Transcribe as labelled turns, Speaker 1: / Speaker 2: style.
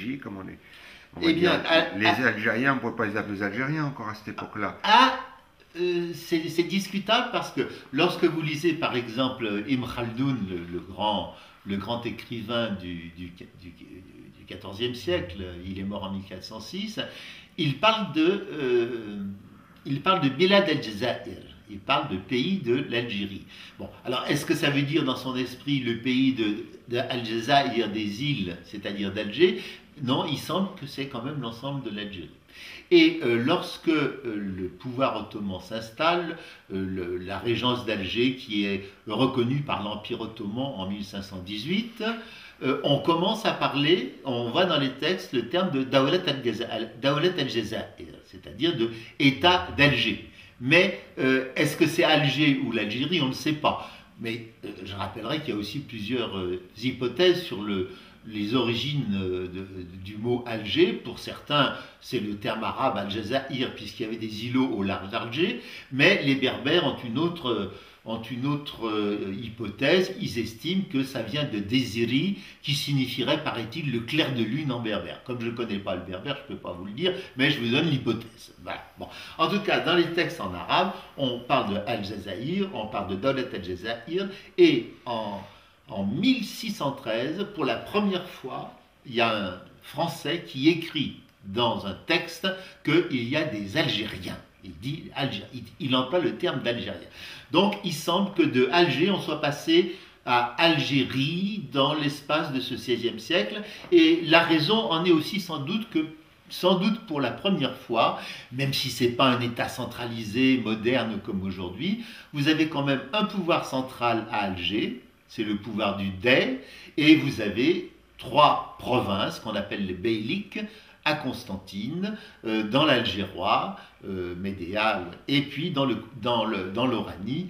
Speaker 1: Belgique, comme on va
Speaker 2: Eh bien,
Speaker 1: dire, les Algériens, on ne pouvait pas les appeler les Algériens encore à cette époque-là.
Speaker 2: à, c'est discutable parce que lorsque vous lisez par exemple Ibn Khaldoun, le grand écrivain du XIVe siècle, il est mort en 1406, il parle il parle de Bilad el-Jazair, il parle de pays de l'Algérie. Bon, alors est-ce que ça veut dire dans son esprit le pays de Al-Jazair, des îles, c'est-à-dire d'Alger? Non, il semble que c'est quand même l'ensemble de l'Algérie. Et lorsque le pouvoir ottoman s'installe, la régence d'Alger, qui est reconnue par l'Empire ottoman en 1518, on commence à parler, on voit dans les textes le terme de Dawlat al-Jazair, c'est-à-dire de État d'Alger. Mais est-ce que c'est Alger ou l'Algérie? On ne sait pas. Mais je rappellerai qu'il y a aussi plusieurs hypothèses sur les origines du mot Alger. Pour certains, c'est le terme arabe Al-Jazair, puisqu'il y avait des îlots au large d'Alger, mais les Berbères ont une autre hypothèse. Ils estiment que ça vient de Désiri, qui signifierait, paraît-il, le clair de lune en berbère. Comme je ne connais pas le berbère, je ne peux pas vous le dire, mais je vous donne l'hypothèse. Voilà. Bon. En tout cas, dans les textes en arabe, on parle de Al-Jazair, on parle de Dawlat al-Jazair, et en 1613, pour la première fois, il y a un Français qui écrit dans un texte qu'il y a des Algériens. Il dit il emploie le terme d'Algérien. Donc il semble que de Alger, on soit passé à Algérie dans l'espace de ce XVIe siècle. Et la raison en est aussi sans doute pour la première fois, même si ce n'est pas un État centralisé, moderne comme aujourd'hui, vous avez quand même un pouvoir central à Alger, c'est le pouvoir du Dey, et vous avez trois provinces qu'on appelle les beyliks à Constantine, dans l'Algérois, Médéa, et puis dans l'Oranie,